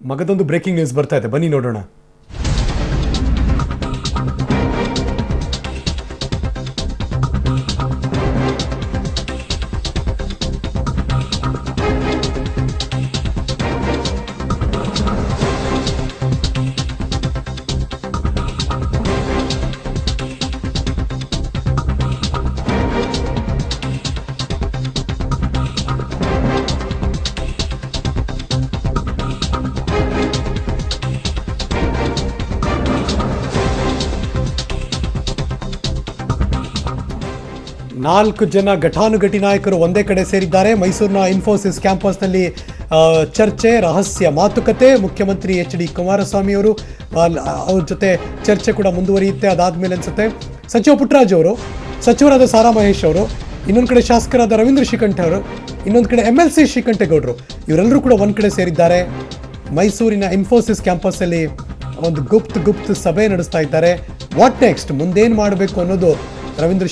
ಮಗದೊಂದು breaking news ಬರ್ತಾ ಇದೆ, ಬನ್ನಿ ನೋಡೋಣ. ನಾಲ್ಕು ಜನ ಘಟಾನುಘಟಿ ನಾಯಕರು ಒಂದೇ ಕಡೆ ಸೇರಿದ್ದಾರೆ. ಮೈಸೂರಿನ ಇನ್ಫೋಸಿಸ್ ಕ್ಯಾಂಪಸ್ನಲ್ಲಿ ಚರ್ಚೆ, ರಹಸ್ಯ ಮಾತುಕತೆ. ಮುಖ್ಯಮಂತ್ರಿ HD ಕುಮಾರಸ್ವಾಮಿ ಅವರು ಅವ್ರ ಜೊತೆ ಚರ್ಚೆ ಕೂಡ ಮುಂದುವರಿಯುತ್ತೆ. ಅದಾದ್ಮೇಲೆ ಅನ್ಸುತ್ತೆ ಸಚಿವ ಪುಟ್ಟರಾಜು ಅವರು, ಸಚಿವರಾದ ಸಾರಾ ಮಹೇಶ್ ಅವರು, ಇನ್ನೊಂದು ಕಡೆ ಶಾಸಕರಾದ ರವೀಂದ್ರ ಶ್ರೀಕಂಠ ಅವರು, ಇನ್ನೊಂದು ಕಡೆ MLC ಶ್ರೀಕಂಠೇಗೌಡರು, ಇವರೆಲ್ಲರೂ ಕೂಡ ಒಂದು ಕಡೆ ಸೇರಿದ್ದಾರೆ. ಮೈಸೂರಿನ ಇನ್ಫೋಸಿಸ್ ಕ್ಯಾಂಪಸ್ಸಲ್ಲಿ ಒಂದು ಗುಪ್ತ ಸಭೆ ನಡೆಸ್ತಾ ಇದ್ದಾರೆ. ವಾಟ್ ನೆಕ್ಸ್ಟ್, ಮುಂದೇನು ಮಾಡಬೇಕು ಅನ್ನೋದು ರವೀಂದ್ರ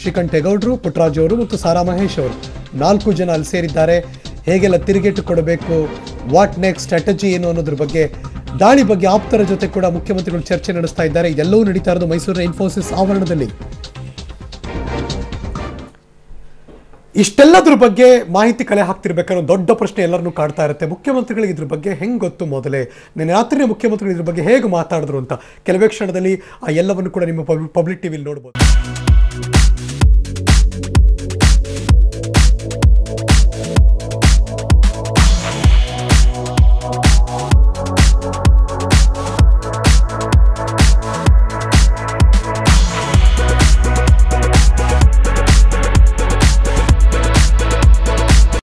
ಶ್ರೀಕಂಠೇಗೌಡರು, ಪುಟ್ಟರಾಜು ಅವರು ಮತ್ತು ಸಾರಾ ಮಹೇಶ್ ಅವರು 4 ಜನ ಅಲ್ಲಿ ಸೇರಿದ್ದಾರೆ. ಹೇಗೆಲ್ಲ ತಿರುಗೇಟು ಕೊಡಬೇಕು, ವಾಟ್ ನೆಕ್ಸ್ಟ್ ಸ್ಟ್ರಾಟಜಿ ಏನು ಅನ್ನೋದ್ರ ಬಗ್ಗೆ, ದಾಳಿ ಬಗ್ಗೆ ಆಪ್ತರ ಜೊತೆ ಕೂಡ ಮುಖ್ಯಮಂತ್ರಿಗಳು ಚರ್ಚೆ ನಡೆಸ್ತಾ ಇದ್ದಾರೆ. ಇದೆಲ್ಲವೂ ನಡೀತಾ ಇರೋದು ಮೈಸೂರಿನ ಇನ್ಫೋಸಿಸ್ ಆವರಣದಲ್ಲಿ. ಇಷ್ಟೆಲ್ಲದ್ರ ಬಗ್ಗೆ ಮಾಹಿತಿ ಕಲೆ ಹಾಕ್ತಿರ್ಬೇಕಾದ್ರೆ ಒಂದು ದೊಡ್ಡ ಪ್ರಶ್ನೆ ಎಲ್ಲರನ್ನೂ ಕಾಡ್ತಾ ಇರುತ್ತೆ. ಮುಖ್ಯಮಂತ್ರಿಗಳಿಗೆ ಇದ್ರ ಬಗ್ಗೆ ಹೆಂಗೆ ಗೊತ್ತು? ಮೊದಲೇ ನಿನ್ನೆ ರಾತ್ರಿನೇ ಮುಖ್ಯಮಂತ್ರಿಗಳು ಇದ್ರ ಬಗ್ಗೆ ಹೇಗೆ ಮಾತಾಡಿದ್ರು ಅಂತ ಕೆಲವೇ ಕ್ಷಣದಲ್ಲಿ ಆ ಎಲ್ಲವನ್ನು ಕೂಡ ನಿಮ್ಮ ಪಬ್ಲಿಕ್ ಟಿವಿಲಿ ನೋಡ್ಬೋದು.